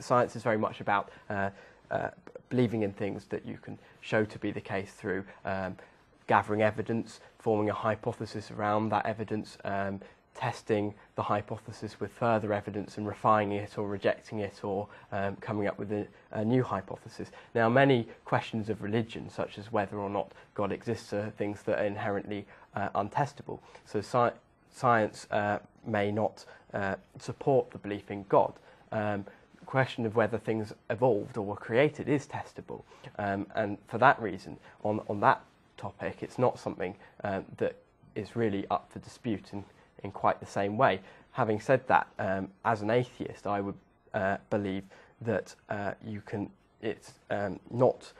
science is very much about believing in things that you can show to be the case through gathering evidence, forming a hypothesis around that evidence, testing the hypothesis with further evidence and refining it or rejecting it, or coming up with a new hypothesis. Now, many questions of religion, such as whether or not God exists, are things that are inherently untestable. So science may not support the belief in God. The question of whether things evolved or were created is testable, and for that reason, on that topic, it's not something that is really up for dispute in quite the same way. Having said that, as an atheist, I would believe that it's not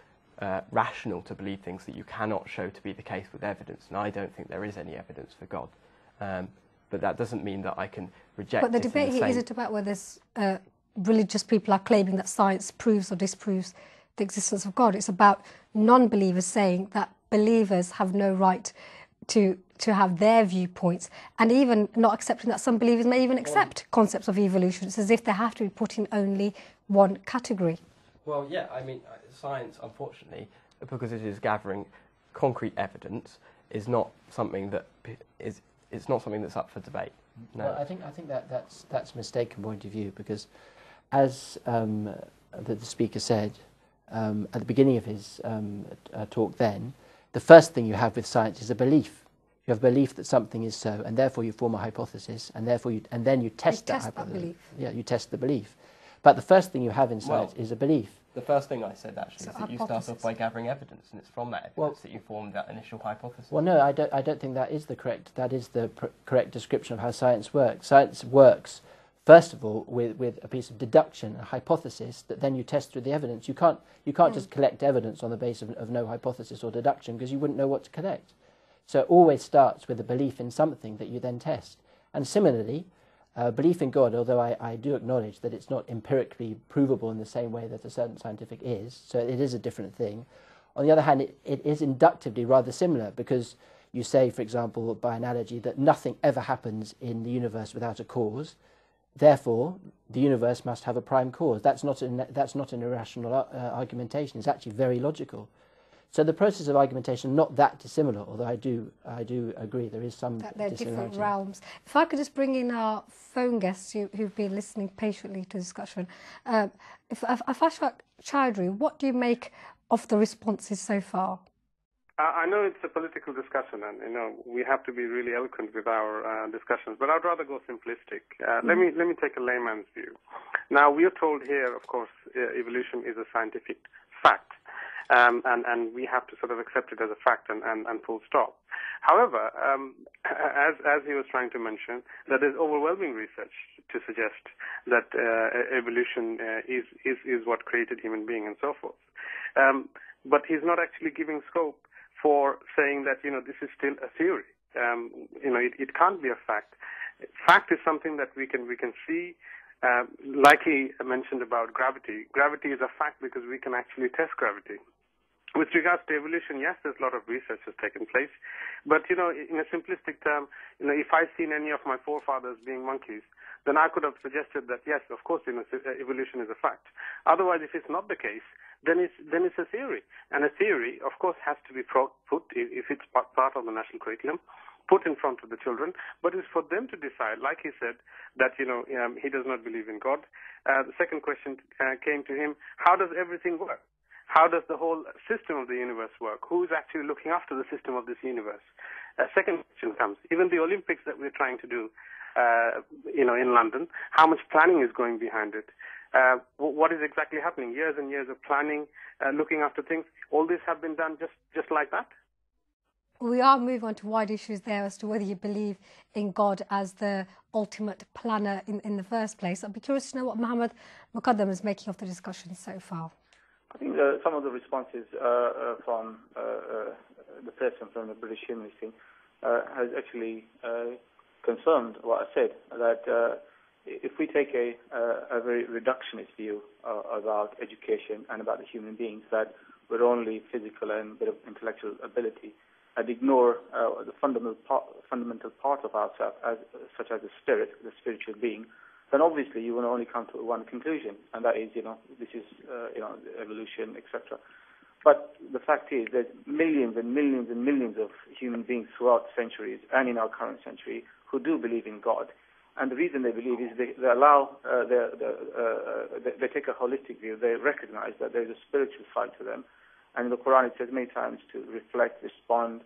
rational to believe things that you cannot show to be the case with evidence, and I don't think there is any evidence for God. But that doesn't mean that I can reject it. But the debate here isn't about whether religious people are claiming that science proves or disproves the existence of God. It's about non-believers saying that believers have no right to have their viewpoints, and even not accepting that some believers may even accept concepts of evolution. It's as if they have to be put in only one category. Well, yeah, I mean, science, unfortunately, because it is gathering concrete evidence, is not something that it's not something that's up for debate. No. Well, I think that's a mistaken point of view, because as the speaker said at the beginning of his talk, then the first thing you have with science is a belief. You have a belief that something is so, and therefore you form a hypothesis, and therefore then you test that hypothesis. Belief. Yeah, you test the belief. But the first thing you have in science is a belief. The first thing I said actually is that you start off by gathering evidence, and it's from that evidence that you form that initial hypothesis. Well, no, I don't think that is the correct description of how science works. Science works first of all with a piece of deduction, a hypothesis that then you test through the evidence. You can't just collect evidence on the basis of no hypothesis or deduction, because you wouldn't know what to collect. So it always starts with a belief in something that you then test. And similarly, belief in God, although I do acknowledge that it's not empirically provable in the same way that a certain scientific is, so it is a different thing. On the other hand, it is inductively rather similar, because you say, for example, by analogy, that nothing ever happens in the universe without a cause. Therefore, the universe must have a prime cause. That's not an irrational argumentation. It's actually very logical. So the process of argumentation not that dissimilar, although I do agree there is some that they're different realms. If I could just bring in our phone guests who've been listening patiently to the discussion. Ashfaq Chowdhury, what do you make of the responses so far? I know it's a political discussion, and we have to be really eloquent with our discussions, but I'd rather go simplistic. Let me take a layman's view. Now, we are told here, of course, evolution is a scientific fact. And we have to sort of accept it as a fact and full stop. However, as he was trying to mention, that there's overwhelming research to suggest that evolution is what created human being and so forth. But he's not actually giving scope for saying that this is still a theory. It can't be a fact. Fact is something that we can see. Like he mentioned about gravity. Gravity is a fact because we can actually test gravity. With regards to evolution, yes, there's a lot of research has taken place. But, in a simplistic term, if I've seen any of my forefathers being monkeys, then I could have suggested that, yes, of course, evolution is a fact. Otherwise, if it's not the case, then it's a theory. And a theory, of course, has to be put, if it's part of the national curriculum, put in front of the children, but it's for them to decide, like he said, that, he does not believe in God. The second question came to him, how does everything work? How does the whole system of the universe work? Who is actually looking after the system of this universe? Second question comes, even the Olympics that we're trying to do, in London, how much planning is going behind it? What is exactly happening? Years and years of planning, looking after things. All this have been done just like that? We are moving on to wide issues there as to whether you believe in God as the ultimate planner in the first place. I'd be curious to know what Mohammad Mukaddam is making of the discussion so far. I think some of the responses from the person from the British Humanist thing has actually confirmed what I said, that if we take a very reductionist view about education and about the human beings, that we're only physical and a bit of intellectual ability, and ignore the fundamental part of ourselves, such as the spirit, the spiritual being, then obviously you will only come to one conclusion, and that is, this is, evolution, etc. But the fact is, there's millions and millions and millions of human beings throughout centuries and in our current century who do believe in God. And the reason they believe is they allow, they take a holistic view. They recognize that there's a spiritual side to them. And in the Quran it says many times to reflect, respond,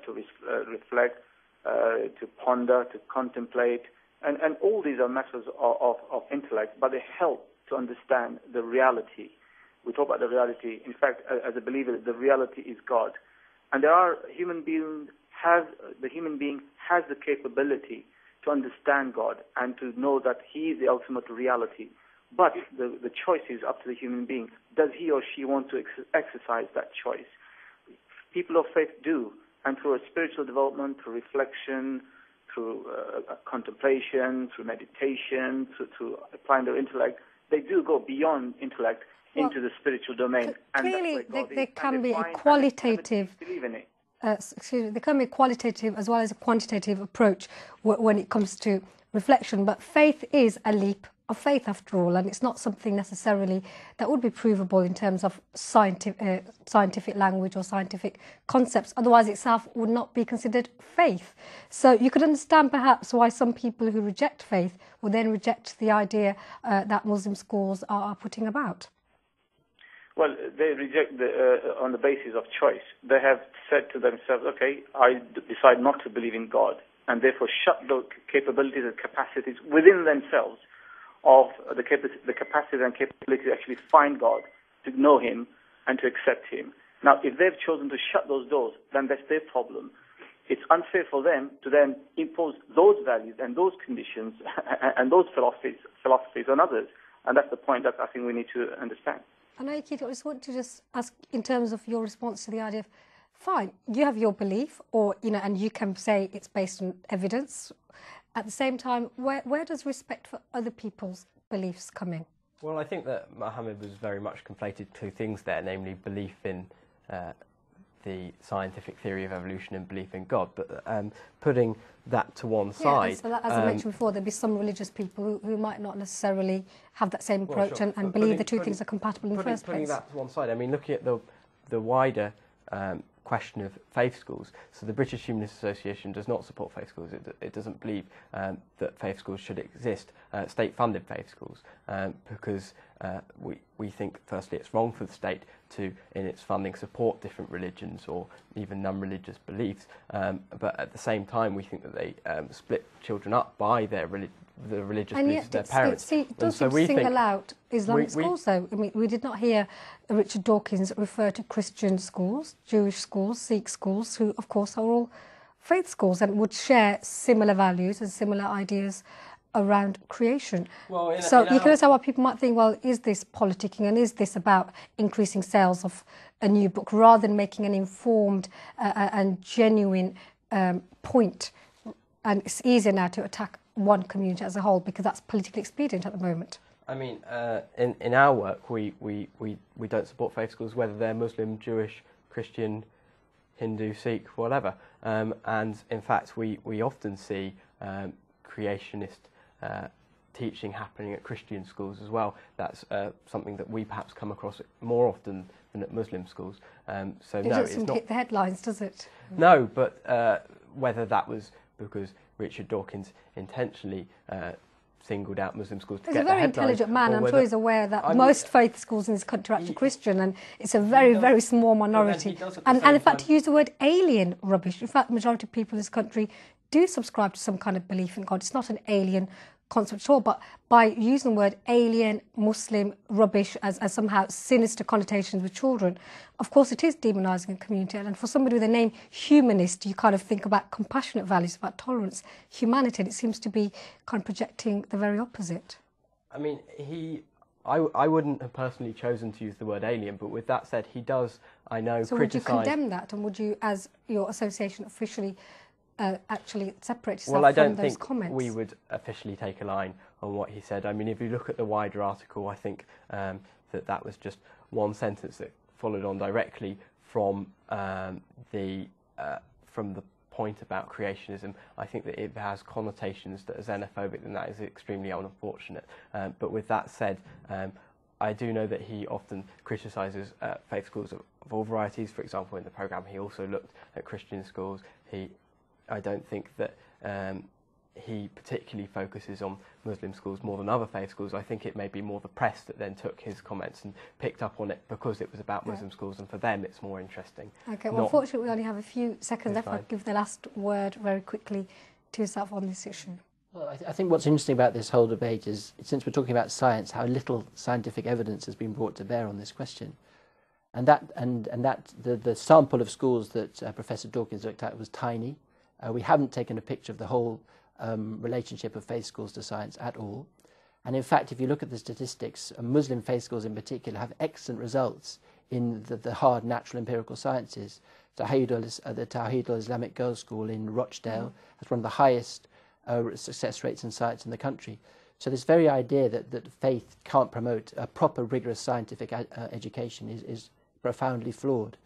reflect, to ponder, to contemplate. And all these are matters of intellect, but they help to understand the reality. We talk about the reality. In fact, as a believer, the reality is God. And the human being has the capability to understand God and to know that He is the ultimate reality. But the choice is up to the human being. Does he or she want to exercise that choice? People of faith do. And through a spiritual development, through reflection, through contemplation, through meditation, through applying their intellect, they do go beyond intellect into the spiritual domain. Clearly, there can be a qualitative... there can be a qualitative as well as a quantitative approach when it comes to reflection, but faith is a leap of faith after all, and it's not something necessarily that would be provable in terms of scientific language or scientific concepts. Otherwise, itself would not be considered faith. So you could understand perhaps why some people who reject faith would then reject the idea that Muslim schools are putting about. Well, they reject on the basis of choice. They have said to themselves, okay, I decide not to believe in God, and therefore shut the capabilities and capacities within themselves of the capacity and capability to actually find God, to know Him, and to accept Him. Now, if they've chosen to shut those doors, then that's their problem. It's unfair for them to then impose those values and those conditions and those philosophies on others. And that's the point that I think we need to understand. And I just want to ask in terms of your response to the idea of, fine, you have your belief, or and you can say it's based on evidence. At the same time, where does respect for other people's beliefs come in? Well, I think that Mohammad was very much conflated two things there, namely belief in the scientific theory of evolution and belief in God, but putting that to one side. So that, as I mentioned before, there'd be some religious people who might not necessarily have that same approach and believe the two things are compatible in the first place. Putting that to one side, I mean, looking at the wider question of faith schools. So the British Humanist Association does not support faith schools. It doesn't believe that faith schools should exist, state-funded faith schools, because we think, firstly, it's wrong for the state to, in its funding, support different religions or even non-religious beliefs. But at the same time, we think that they split children up by the religious beliefs of their parents. It does single out Islamic schools, though. I mean, we did not hear Richard Dawkins refer to Christian schools, Jewish schools, Sikh schools, who, of course, are all faith schools and would share similar values and similar ideas around creation. Well, so you can understand why people might think, well, is this politicking and is this about increasing sales of a new book rather than making an informed and genuine point? And it's easier now to attack one community as a whole because that's politically expedient at the moment. I mean, in our work, we don't support faith schools, whether they're Muslim, Jewish, Christian, Hindu, Sikh, whatever. And in fact, we often see creationist teaching happening at Christian schools as well. That's something that we perhaps come across more often than at Muslim schools. So it doesn't hit the headlines, does it? No, but whether that was because Richard Dawkins intentionally singled out Muslim schools to get the headlines. He's a very intelligent man. I'm sure he's aware that most faith schools in this country are actually Christian, and it's a very, very small minority. And in fact, to use the word alien rubbish, in fact, the majority of people in this country do subscribe to some kind of belief in God. It's not an alien concept at all, but by using the word alien, Muslim, rubbish as somehow sinister connotations with children, of course it is demonising a community. And for somebody with the name humanist, you kind of think about compassionate values, about tolerance, humanity, and it seems to be kind of projecting the very opposite. I mean, I wouldn't have personally chosen to use the word alien, but with that said, he does, I know, so criticise... would you condemn that, and would you, as your association, officially actually separate yourself well, I from don't those think comments? We would officially take a line on what he said. I mean, if you look at the wider article, I think that was just one sentence that followed on directly from the point about creationism. I think that it has connotations that are xenophobic, and that is extremely unfortunate. But with that said, I do know that he often criticises faith schools of all varieties. For example, in the programme, he also looked at Christian schools. I don't think that he particularly focuses on Muslim schools more than other faith schools. I think it may be more the press that then took his comments and picked up on it because it was about Muslim schools, and for them it's more interesting. Okay, well, unfortunately we only have a few seconds left. I'll give the last word very quickly to yourself on this issue. Well, I think what's interesting about this whole debate is, since we're talking about science, how little scientific evidence has been brought to bear on this question. And the sample of schools that Professor Dawkins looked at was tiny. We haven't taken a picture of the whole relationship of faith schools to science at all. And in fact, if you look at the statistics, Muslim faith schools in particular have excellent results in the hard natural empirical sciences. The Tawhid Islamic Girls' School in Rochdale has one of the highest success rates in science in the country. So this very idea that faith can't promote a proper rigorous scientific education is profoundly flawed.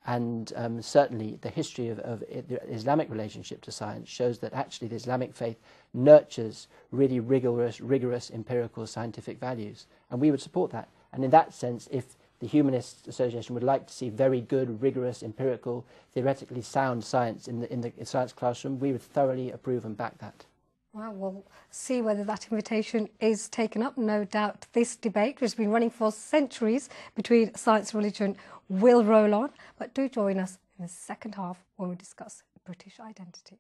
And certainly the history of the Islamic relationship to science shows that actually the Islamic faith nurtures really rigorous empirical scientific values. And we would support that. And in that sense, if the Humanist Association would like to see very good, rigorous, empirical, theoretically sound science in the science classroom, we would thoroughly approve and back that. Well, we'll see whether that invitation is taken up. No doubt this debate, which has been running for centuries between science and religion, will roll on. But do join us in the second half when we discuss British identity.